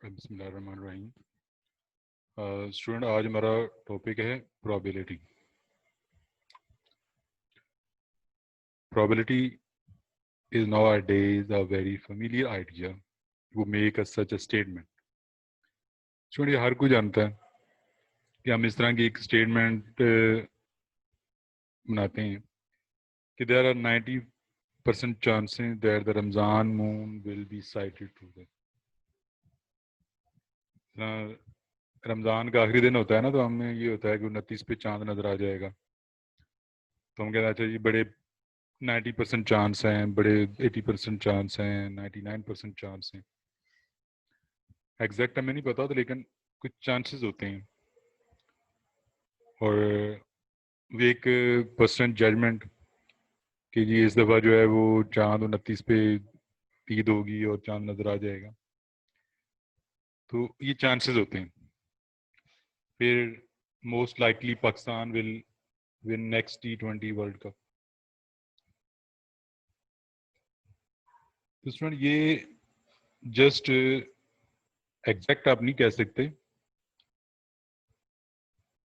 बिस्मिल्लाहिर्रहमानिर्रहीम। स्टूडेंट, आज हमारा टॉपिक है probability. Probability is nowadays a very familiar idea to make a such a statement। Student, ये हर कोई जानता है कि हम इस तरह की एक स्टेटमेंट बनाते हैं कि there are 90% chances that the Ramzan moon will be sighted today. Ramzan का आखिरी दिन होता है ना, तो हमें ये होता है कि 29 पे चांद नज़र आ जाएगा, तो हम कहते हैं अच्छा जी बड़े 90% चांस हैं, बड़े 80% चांस हैं, 99% चांस हैं। एग्जैक्ट हमें नहीं पता, तो लेकिन कुछ चांसेस होते हैं और वो एक पर्सनल जजमेंट कि जी इस दफ़ा जो है वो चांद 29 पे ईद होगी और चांद नज़र आ जाएगा, तो ये चांसेस होते हैं। फिर most likely Pakistan will win next T20 world cup. तो स्टूडेंट, ये जस्ट एग्जैक्ट आप नहीं कह सकते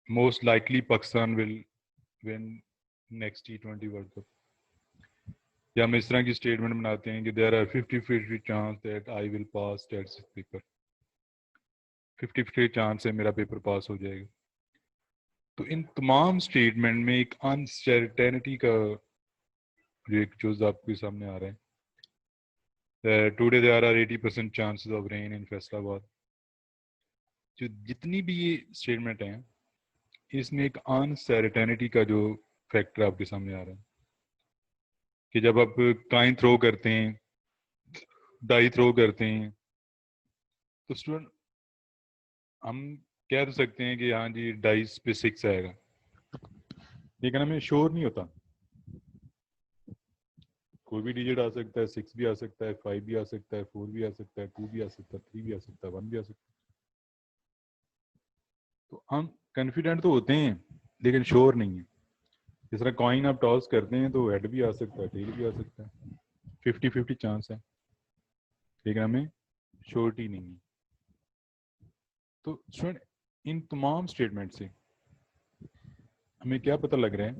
most likely Pakistan will win next T20 world cup, या हम इस तरह की स्टेटमेंट बनाते हैं कि there are 50-50 chance that I will pass test paper. 50-50 chance है मेरा पेपर पास हो जाएगा। तो इन तमाम स्टेटमेंट में एक अनसर्टेनिटी का जो एक जुज़ आपके सामने आ रहा है। Today there are 80% chances of rain in Faisalabad. जो जितनी भी ये स्टेटमेंट हैं, इसमें एक अनसर्टेनिटी का जो फैक्टर आपके सामने आ रहा है कि जब आप कॉइन थ्रो करते हैं, डाई थ्रो करते हैं, तो स्टूडेंट हम कह तो सकते हैं कि हाँ जी डाइस पे 6 आएगा, लेकिन हमें श्योर नहीं होता। कोई भी डिजिट आ सकता है, 6 भी आ सकता है, 5 भी आ सकता है, 4 भी आ सकता है, 2 भी आ सकता है, 3 भी आ सकता है, 1 भी आ सकता है। तो हम कॉन्फिडेंट तो होते हैं लेकिन श्योर नहीं है। जिस तरह कॉइन आप टॉस करते हैं तो हेड भी आ सकता है, टेल भी आ सकता है, 50-50 चांस है, लेकिन हमें श्योरिटी नहीं है। तो स्टूडेंट, इन तमाम स्टेटमेंट से हमें क्या पता लग रहा है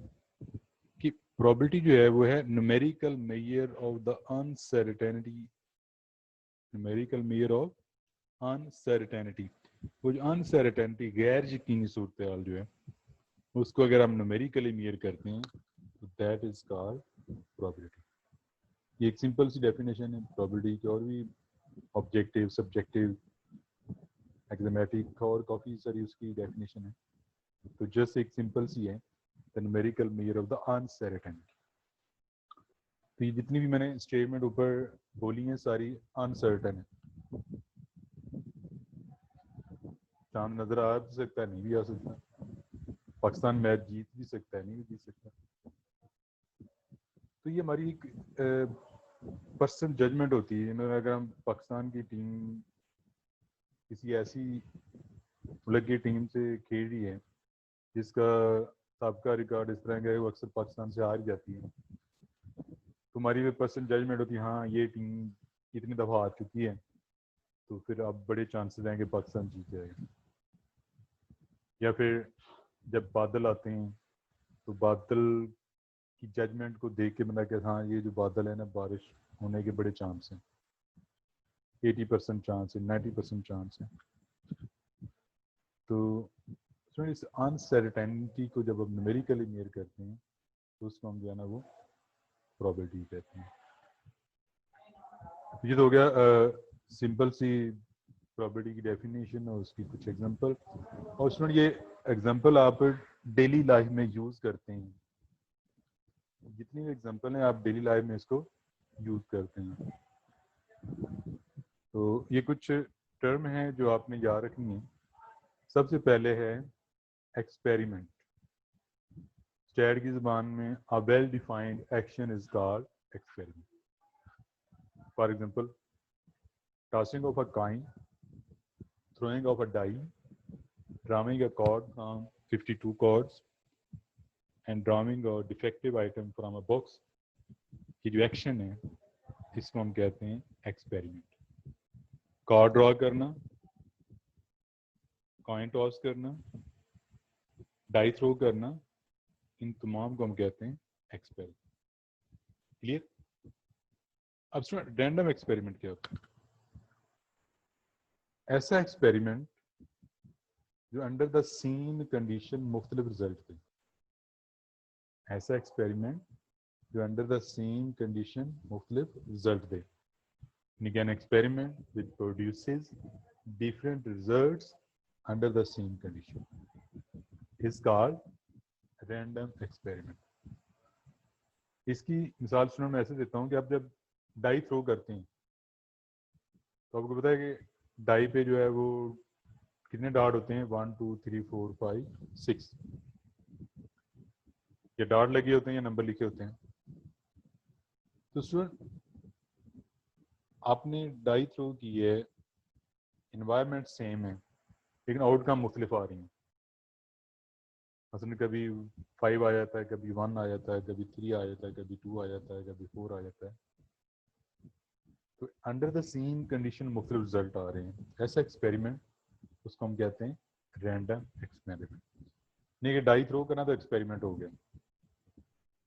कि प्रोबेबिलिटी जो है वो है numerical measure of the uncertainty. Numerical measure of uncertainty. वो जो अनसर्टेनिटी, गैर यकीनी सूरत हाल जो है, उसको अगर हम न्यूमेरिकली मेजर करते हैं तो दैट इज कॉल्ड प्रोबेबिलिटी। ये एक सिंपल सी डेफिनेशन है प्रोबेबिलिटी की, और भी ऑब्जेक्टिव, सब्जेक्टिव, एक्समेटिक और काफ़ी सारी उसकी डेफिनेशन है। तो जस्ट एक सिंपल सी है the numerical measure of the uncertainty. तो ये जितनी भी मैंने स्टेटमेंट ऊपर बोली हैं सारी अनसर्टेन है। चांद नजर आ भी सकता है, नहीं भी आ सकता, पाकिस्तान मैच जीत भी सकता है, नहीं भी जीत सकता। तो ये हमारी एक पर्सनल जजमेंट होती है। अगर हम पाकिस्तान की टीम किसी ऐसी मुल्क की टीम से खेल रही है जिसका सबका रिकॉर्ड इस तरह का है वो अक्सर पाकिस्तान से हार जाती है, तो हमारी पर्सनल जजमेंट होती है हाँ ये टीम इतनी दफ़ा हार चुकी है, तो फिर अब बड़े चांसेस हैं कि पाकिस्तान जीत जाएगा। या फिर जब बादल आते हैं तो बादल की जजमेंट को देख के बंदा कहता हाँ ये जो बादल है ना, बारिश होने के बड़े चांस हैं, 80% चांस है, 90% चांस है। तो इस अनसर्टेनिटी को जब हम न्यूमेरिकली मेजर करते हैं तो उसको हम जो है ना वो प्रोबेबिलिटी कहते हैं। ये तो हो गया सिंपल सी प्रोबेबिलिटी की डेफिनेशन और उसकी कुछ एग्जांपल। और स्टूडेंट, ये एग्जांपल आप डेली लाइफ में यूज़ करते हैं, जितनी भी एग्जांपल हैं आप डेली लाइफ में इसको यूज़ करते हैं। तो ये कुछ टर्म हैं जो आपने याद रखनी है। सबसे पहले है एक्सपेरिमेंट। स्टैट की ज़बान में a well defined action is called experiment. For example, tossing of a coin, throwing of a die, drawing a cord from 52 cords, and drawing a defective item from a box। ये जो action है इसको हम कहते हैं experiment. Card draw करना, coin toss करना, die throw करना, इन तमाम को हम कहते हैं एक्सपेरिमेंट। क्लियर? अब रैंडम एक्सपेरिमेंट क्या होता है? ऐसा एक्सपेरिमेंट जो अंडर द सेम कंडीशन मुख्तलिफ रिजल्ट दे। ऐसा एक्सपेरिमेंट जो अंडर द सेम कंडीशन मुख्तलिफ result they. An experiment which produces different results under the same condition is called random experiment. इसकी मिसाल सुनो मैं ऐसे देता हूँ कि आप जब डाई थ्रो करते हैं तो आपको पता है कि डाई पे जो है वो कितने डार्ट होते हैं, 1 2 3 4 5 6। ये डार्ट लगे होते हैं या नंबर लिखे होते हैं। तो स्टूडेंट आपने डाई थ्रो की है, इन्वायरमेंट सेम है लेकिन आउटकम मुख्तलिफ आ रही हैं। मसलन कभी 5 आ जाता है, कभी 1 आ जाता है, कभी 3 आ जाता है, कभी 2 आ जाता है, कभी 4 आ जाता है। तो अंडर द सेम कंडीशन मुख्तलिफ रिजल्ट आ रहे हैं। ऐसा एक्सपेरिमेंट उसको हम कहते हैं रैंडम एक्सपेरिमेंट। नहीं कि डाई थ्रो करना तो एक्सपेरिमेंट हो गया,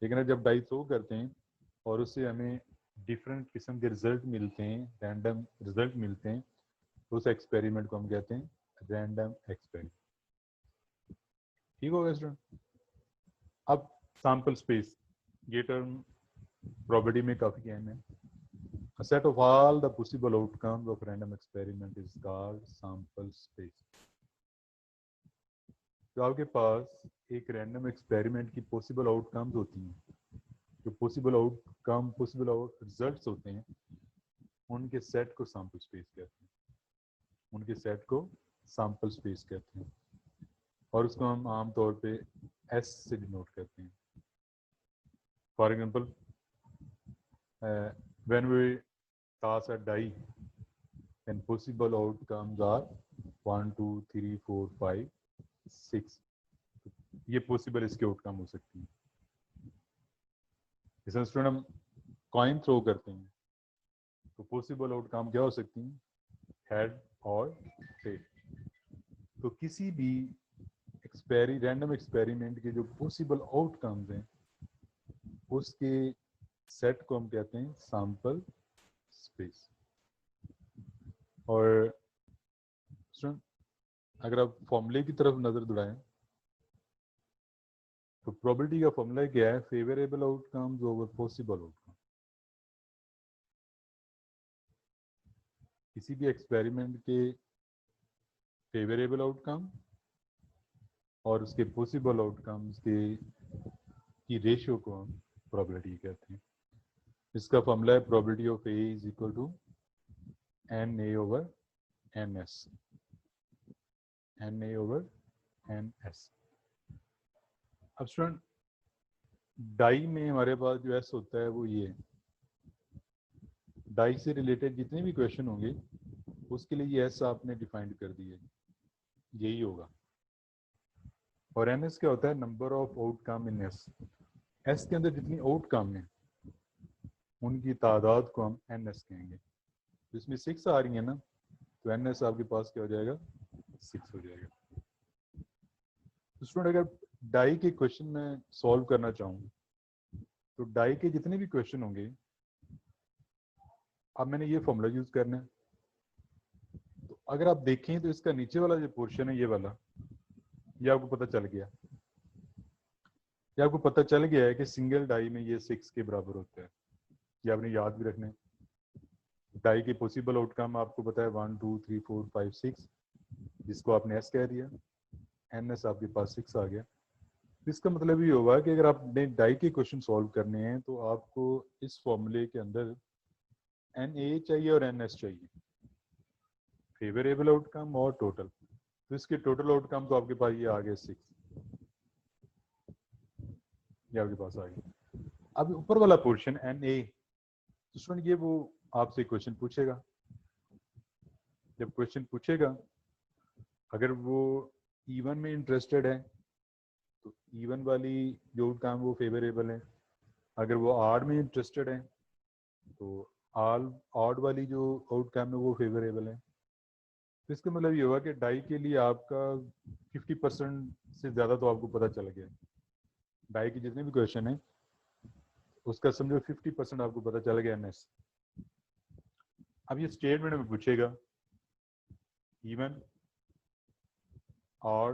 लेकिन जब डाई थ्रो करते हैं और उससे हमें डिफरेंट किस्म के रिजल्ट मिलते हैं, रैंडम रिजल्ट मिलते हैं, तो उस एक्सपेरिमेंट को हम कहते हैं रैंडम एक्सपेरिमेंट। ठीक होगा स्टूडेंट? अब सैंपल स्पेस, ये टर्म प्रोबेबिलिटी में काफी अहम है। A set of all the possible outcomes of random experiment is called sample space. तो आपके पास एक रैंडम एक्सपेरिमेंट की पॉसिबल आउटकम्स होती हैं, जो पॉसिबल आउटकम पॉसिबल रिजल्ट्स होते हैं, उनके सेट को सैंपल स्पेस कहते हैं। उनके सेट को सैंपल स्पेस कहते हैं और उसको हम आमतौर पे एस से डिनोट करते हैं। For example when we toss a die and possible outcomes are 1 2 3 4 5 6। ये पॉसिबल इसके आउटकम हो सकती है। जैसे स्टूडेंट हम कॉइन थ्रो करते हैं तो पॉसिबल आउटकम क्या हो सकती है, हेड और टेल। तो किसी भी रैंडम एक्सपेरिमेंट के जो पॉसिबल आउटकम्स हैं उसके सेट को हम कहते हैं सैंपल स्पेस। और अगर आप फॉर्मूले की तरफ नजर दौड़ाएं तो प्रोबेबिलिटी का फॉर्मूला क्या है, favourable outcomes over possible outcome. किसी भी एक्सपेरिमेंट के फेवरेबल आउटकम और उसके पॉसिबल आउटकम्स के की रेशियो को हम प्रोबेबिलिटी कहते हैं। इसका फॉर्मूला है probability of A is equal to N A over N S. N A over N S. अब स्टूडेंट डाई में हमारे पास जो एस होता है वो ये है। डाई से रिलेटेड जितने भी क्वेश्चन होंगे उसके लिए ये एस आपने डिफाइंड कर दिए, यही होगा। और एन एस क्या होता है, number of outcome in S. S के अंदर जितनी आउटकम है उनकी तादाद को हम एन एस कहेंगे। तो इसमें 6 आ रही है ना, तो एन एस आपके पास क्या हो जाएगा, 6 हो जाएगा। तो स्टूडेंट अगर डाई के क्वेश्चन में सॉल्व करना चाहूँ तो डाई के जितने भी क्वेश्चन होंगे अब मैंने ये फॉर्मूला यूज करना है। तो अगर आप देखें तो इसका नीचे वाला जो पोर्शन है ये वाला, ये आपको पता चल गया। ये आपको पता चल गया है कि सिंगल डाई में ये 6 के बराबर होता है। ये आपने याद भी रखना है। डाई के पॉसिबल आउटकम आपको पता है 1 2 3 4 5 6, जिसको आपने एस कह दिया। एन एस आपके पास 6 आ गया। इसका मतलब ये होगा कि अगर आपने डाई के क्वेश्चन सॉल्व करने हैं तो आपको इस फॉर्मूले के अंदर एन ए चाहिए और एन एस चाहिए, फेवरेबल आउटकम और टोटल। तो इसके टोटल आउटकम तो आपके पास ये आ गए 6, ये आपके पास आ गया। अब ऊपर वाला पोर्शन एन ए, तो स्टूडेंट ये वो आपसे क्वेश्चन पूछेगा। जब क्वेश्चन पूछेगा अगर वो इवन में इंटरेस्टेड है तो इवन वाली जो आउटकम वो फेवरेबल है। अगर वो आड में इंटरेस्टेड है तो ऑड वाली जो आउटकम है वो फेवरेबल है। तो इसका मतलब ये हुआ कि डाई के लिए आपका 50% से ज़्यादा तो आपको पता चल गया। डाई के जितने भी क्वेश्चन हैं उसका समझो 50% आपको पता चल गया एनएस। अब ये स्टेटमेंट में पूछेगा इवन और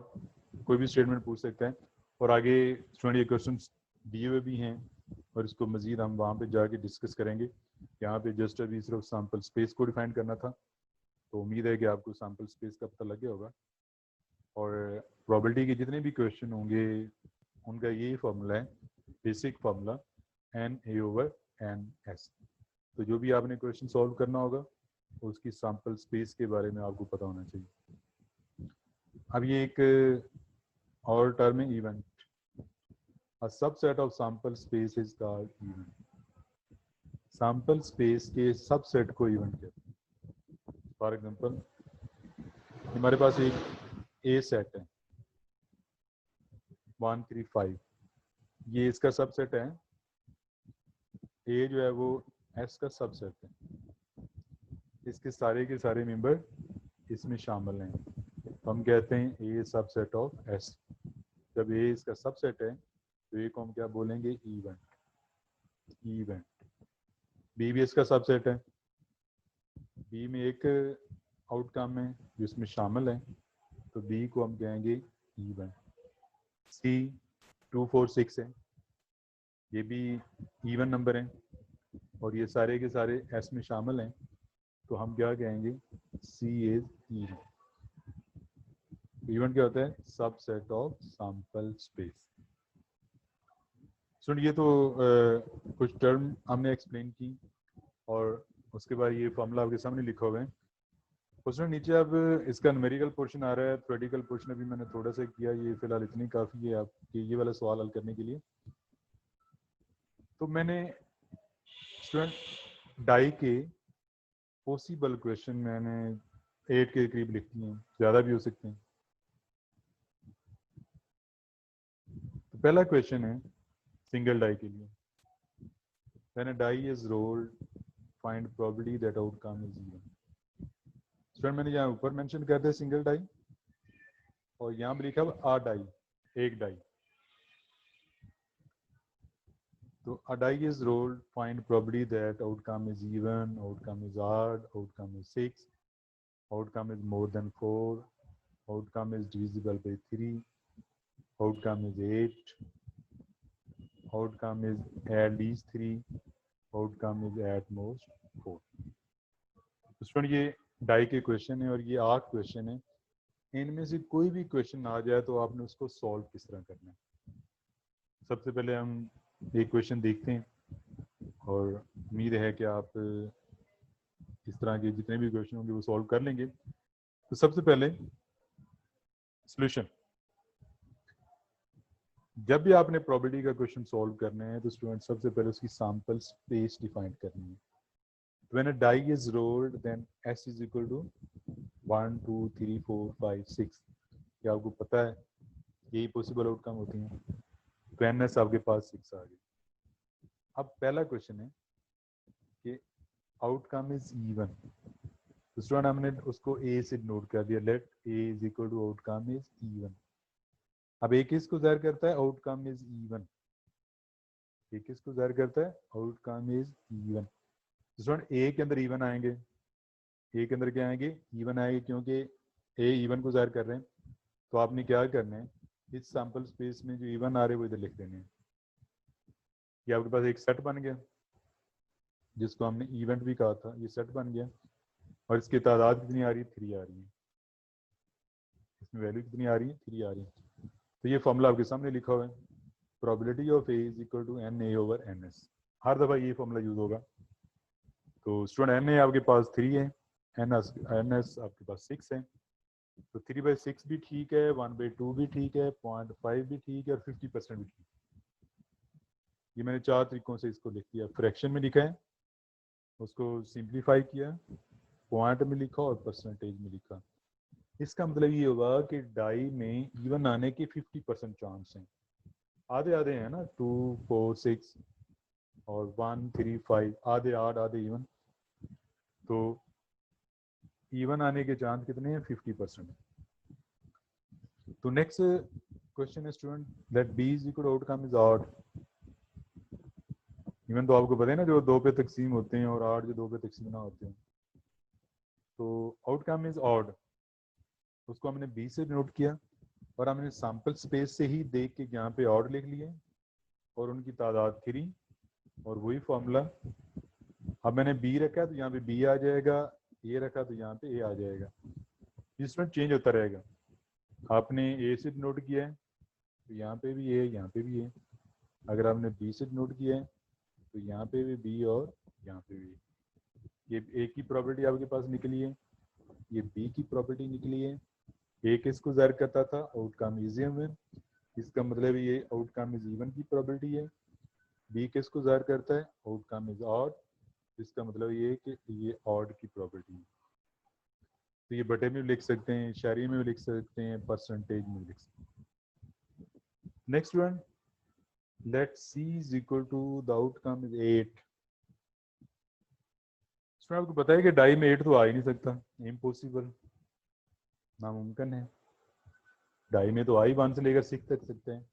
कोई भी स्टेटमेंट पूछ सकता है, और आगे स्टूडेंट ये क्वेश्चन दिए हुए भी हैं और इसको मजीद हम वहाँ पे जाके डिस्कस करेंगे। यहाँ पे जस्ट अभी सिर्फ सैम्पल स्पेस को डिफाइन करना था, तो उम्मीद है कि आपको सैम्पल स्पेस का पता लग गया होगा। और प्रोबेबिलिटी के जितने भी क्वेश्चन होंगे उनका यही फार्मूला है, बेसिक फार्मूला NA/NS। तो जो भी आपने क्वेश्चन सॉल्व करना होगा उसकी सैम्पल स्पेस के बारे में आपको पता होना चाहिए। अब ये एक और टर्म है event. A subset of sample space is called event. Sample space के सबसेट को इवेंट कहते हैं। फॉर एग्जांपल हमारे पास एक ए सेट है 1 3 5, ये इसका सबसेट है। ए जो है वो एस का सबसेट है, इसके सारे के सारे मेंबर इसमें शामिल हैं, तो हम कहते हैं ए सबसेट ऑफ एस। जब ए इसका सबसेट है तो ए को हम क्या बोलेंगे, इवेंट। इवेंट बी भी इसका सबसेट है, बी में एक आउटकम है जो इसमें शामिल है, तो बी को हम कहेंगे इवेंट। सी 2 4 6 है, ये भी इवन नंबर है और ये सारे के सारे एस में शामिल हैं, तो हम क्या कहेंगे, सी इज इवेंट। इवेंट क्या होता है, सबसेट ऑफ सैंपल स्पेस। सुन ये तो कुछ टर्म हमने एक्सप्लेन की और उसके बाद ये फॉर्मूला आपके सामने लिखा हुआ है। उसमें नीचे अब इसका न्यूमेरिकल पोर्शन आ रहा है, थ्योरेटिकल पोर्शन अभी मैंने थोड़ा सा किया, ये फिलहाल इतनी काफ़ी है आपके ये वाला सवाल हल करने के लिए। तो मैंने स्टूडेंट डाई के पॉसिबल क्वेश्चन मैंने 8 के करीब लिख दिए हैं, ज़्यादा भी हो सकते हैं। तो पहला क्वेश्चन है सिंगल डाई के लिए, when a die is rolled find probability that outcome is even. Student मैंने यहाँ ऊपर मेंशन कर दिया सिंगल डाई और यहाँ भी लिखा आ डाई, एक डाई। तो a die is rolled, find probability that outcome is even, outcome is odd, outcome is 6, outcome is more than 4, outcome is divisible by 3, outcome is 8, outcome is at least 3, outcome is at most 4। Student ये die के question है और ये 8 question है, इनमें से कोई भी क्वेश्चन आ जाए तो आपने उसको सॉल्व किस तरह करना है। सबसे पहले हम एक क्वेश्चन देखते हैं और उम्मीद है कि आप इस तरह के जितने भी क्वेश्चन होंगे वो सॉल्व कर लेंगे। तो सबसे पहले सॉल्यूशन, जब भी आपने प्रोबेबिलिटी का क्वेश्चन सॉल्व करना है तो स्टूडेंट सबसे पहले उसकी सैंपल स्पेस डिफाइन करनी है। When a die is rolled then S is equal to 1 2 3 4 5 6। क्या आपको पता है यही पॉसिबल आउटकम होती हैं, तो एन एस आपके पास 6 आ गई। अब पहला क्वेश्चन है कि आउटकम इज इवन, तो स्टूडेंट हमने उसको ए से नोट कर दिया, let A is equal to outcome is even. अब एक किसको ज़ाहिर करता है, आउटकम इज इवन। एक किसको ज़ाहिर करता है, आउटकम इज इवन। स्टूडेंट ए के अंदर इवन आएंगे, ए के अंदर क्या आएंगे, इवन आएंगे, क्योंकि ए इवन को ज़ाहिर कर रहे हैं। तो आपने क्या करना है, इस सैंपल स्पेस में जो इवन आ रहे हैं वो इधर लिख देने हैं। ये आपके पास एक सेट बन गया जिसको हमने इवेंट भी कहा था, ये सेट बन गया और इसकी तादाद कितनी आ रही है, 3 आ रही है। इसमें वैल्यू कितनी आ रही है, 3 आ रही है। तो ये फॉर्मूला आपके सामने लिखा हुआ है, probability of A is equal to NA/NS। हर दफ़ा ये फॉर्मूला यूज होगा। तो स्टूडेंट NA आपके पास 3 है, NS आपके पास 6 है, तो 3/6 भी ठीक है, 1/2 भी ठीक है, 0.5 भी ठीक है और 50% भी ठीक है। ये मैंने 4 तरीकों से इसको लिख दिया। फ्रैक्शन में लिखा है, उसको सिंप्लीफाई किया, पॉइंट में लिखा और परसेंटेज में लिखा। इसका मतलब ये होगा कि डाई में इवन आने के 50% चांस हैं। आधे आधे हैं ना, 2 4 6 और 1 3 5, आधे आध आधे इवन। तो इवन आने के चांस कितने हैं 50%। तो नेक्स्ट क्वेश्चन है student that B is equal outcome is odd. Even तो आपको पता है ना जो 2 पे तकसीम होते हैं और 8 जो 2 पे तकसीम ना होते हैं, तो आउटकम इज ऑड उसको हमने बी से नोट किया और हमने सैंपल स्पेस से ही देख के यहाँ पे ऑड लिख लिए और उनकी तादाद 3 और वही फॉर्मूला। अब मैंने बी रखा तो यहाँ पे बी आ जाएगा, ए रखा तो यहाँ पे ए आ जाएगा, इसमें चेंज होता रहेगा। आपने ए से नोट किया है तो यहाँ पे भी ए, यहाँ पे भी ए। अगर आपने बी से नोट किया है तो यहाँ पे भी बी और यहाँ पे भी। ये ए की प्रॉपर्टी आपके पास निकली है, ये बी की प्रॉपर्टी निकली है। ए किसको ज़ाहिर करता था? Outcome is even. इसका मतलब ये आउटकम इज इवन की प्रॉपर्टी है। बी किसको ज़ाहिर करता है? Outcome is odd. इसका मतलब ये कि ये ऑड की प्रॉपर्टी है। तो ये बटे में भी लिख सकते हैं, इशारे में भी लिख सकते हैं, परसेंटेज में भी लिख सकते हैं। Next one, let C is equal to the outcome is 8। इसमें आपको पता है कि डाई में 8 तो आ ही नहीं सकता, इम्पॉसिबल, नामुमकिन है। डाई में तो आई 1 से लेकर 6 तक सकते हैं।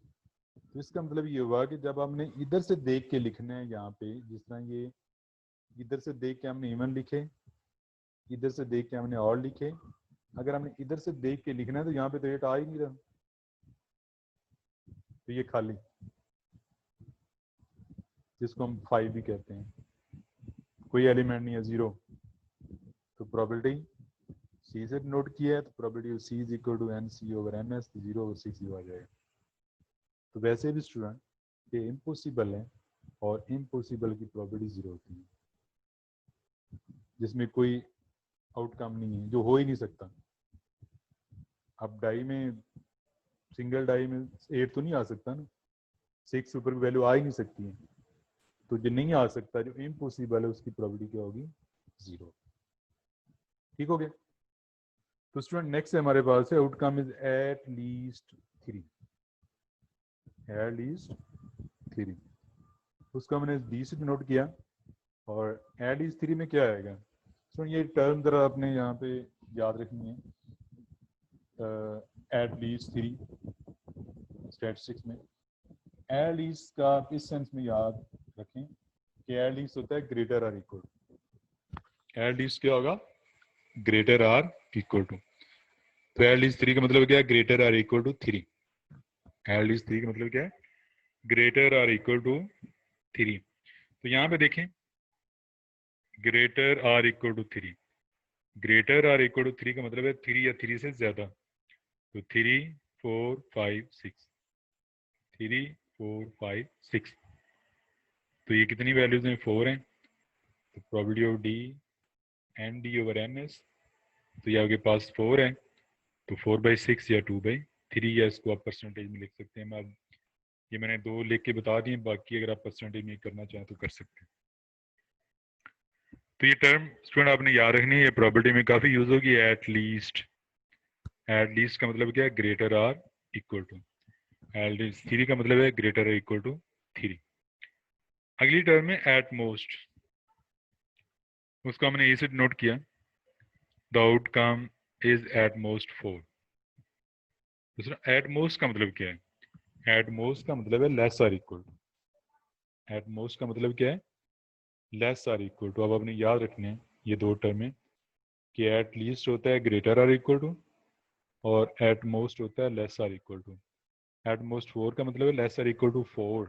तो इसका मतलब ये हुआ कि जब हमने इधर से देख के लिखना है, यहाँ पे जिस तरह ये इधर से देख के हमने इवन लिखे, इधर से देख के हमने और लिखे। अगर हमने इधर से देख के लिखना है तो यहाँ पे तो 8 आ ही नहीं रहा, तो ये खाली, जिसको हम 5 भी कहते हैं, कोई एलिमेंट नहीं है, 0। तो प्रोबेबिलिटी सी से नोट किया है तो probability C is equal to N C over N S, 0/6 आ जाएगा। तो वैसे भी स्टूडेंट ये इम्पॉसिबल है और इम्पॉसिबल की प्रोबेबिलिटी 0 होती है, जिसमें कोई आउटकम नहीं है, जो हो ही नहीं सकता। अब डाई में, सिंगल डाई में 8 तो नहीं आ सकता ना, 6 ऊपर की वैल्यू आ ही नहीं सकती है। तो जो नहीं आ सकता, जो इम्पॉसिबल है, उसकी प्रोबेबिलिटी क्या होगी? 0। ठीक हो गया। तो स्टूडेंट नेक्स्ट है हमारे पास है outcome is eight least 3। At least 3 उसको हमने डी से नोट किया और एट लीस्ट 3 में क्या आएगा? तो ये टर्म जरा अपने यहाँ पे याद रखनी है। एट लीस्ट 3 स्टैटिस्टिक्स में एट लीस्ट का इस सेंस में याद रखें कि एट लीस्ट होता है greater or equal. At least क्या होगा? Greater or equal to. तो एट लीस्ट 3 का मतलब क्या है? Greater or equal to 3। At least 3 का मतलब क्या है? Greater or equal to 3। तो यहाँ पे देखें, greater or equal to 3, greater or equal to 3 का मतलब है 3 या 3 से ज्यादा। तो 3, 4, 5, 6, 3, 4, 5, 6। तो ये कितनी वैल्यूज हैं? 4 हैं। तो probability of D N D over N S, तो ये आपके पास 4 है, तो 4/6 या 2/3, या इसको आप परसेंटेज में लिख सकते हैं। मैं अब ये मैंने 2 लिख के बता दिए, बाकी अगर आप परसेंटेज में करना चाहें तो कर सकते हैं। तो ये टर्म स्टूडेंट आपने याद रखनी है, ये प्रोबेबिलिटी में काफ़ी यूज होगी। एट लीस्ट, एट लीस्ट का मतलब क्या है? Greater or equal to. At least 3 का मतलब है ग्रेटर आर इक्वल टू 3। अगली टर्म में एट मोस्ट, उसको हमने ए से नोट किया, the outcome is eight most 4। दूसरा एट मोस्ट का मतलब क्या है? एट मोस्ट का मतलब है less or equal to. At most का मतलब क्या है? Less or equal to. अब आपने याद रखने हैं ये 2 टर्म है कि एट लीस्ट होता है ग्रेटर आर इक्वल टू और एट मोस्ट होता है less or equal to. At most 4 का मतलब है लेस आर इक्वल टू 4,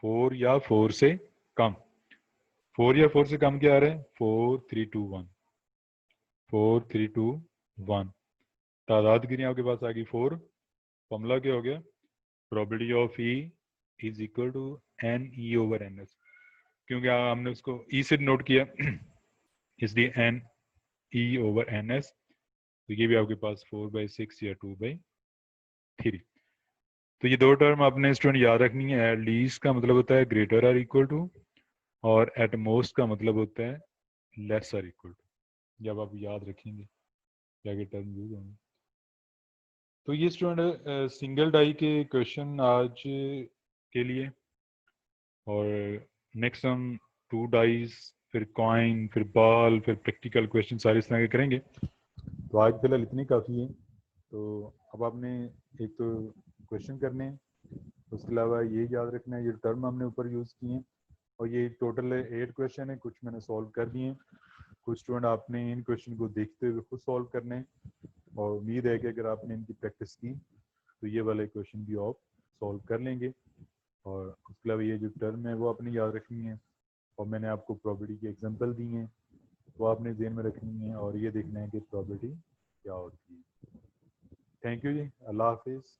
4 या 4 से कम। 4 या 4 से कम क्या आ रहा है? 4, 3, 2, 1, 4, 3, 2, 1। तादाद कितनी आपके पास आ गई? 4। फॉर्मूला क्या हो गया? Probability of E is equal to N E over N S, क्योंकि हमने उसको ई से नोट किया इसलिए N E over N S. तो ये भी आपके पास 4/6 या 2/3। तो ये 2 टर्म आपने स्टूडेंट याद रखनी है। एट लीस्ट का मतलब होता है ग्रेटर आर इक्वल टू और एट मोस्ट का मतलब होता है लेस आर इक्वल टू। जब आप याद रखेंगे क्या के टर्म यूज होंगे। तो ये स्टूडेंट सिंगल डाई के क्वेश्चन आज के लिए, और नेक्स्ट हम 2 डाइज फिर कॉइन, फिर बॉल, फिर प्रैक्टिकल क्वेश्चन सारे इस तरह के करेंगे। तो आज फिलहाल इतनी काफ़ी है। तो अब आपने एक तो क्वेश्चन करने हैं, उसके अलावा ये याद रखना है ये टर्म हमने ऊपर यूज़ किए हैं, और ये टोटल 8 क्वेश्चन है, कुछ मैंने सॉल्व कर दिए हैं, कुछ स्टूडेंट आपने इन क्वेश्चन को देखते हुए खुद सॉल्व करने हैं, और उम्मीद है कि अगर आपने इनकी प्रैक्टिस की तो ये वाले क्वेश्चन भी आप सॉल्व कर लेंगे। और उसके अलावा ये जो टर्म है वो आपने याद रखनी है, और मैंने आपको प्रॉपर्टी की एग्जांपल दी हैं वो आपने ध्यान में रखनी है, और ये देखना है कि प्रॉपर्टी क्या होती है। थैंक यू जी, अल्लाह हाफिज़।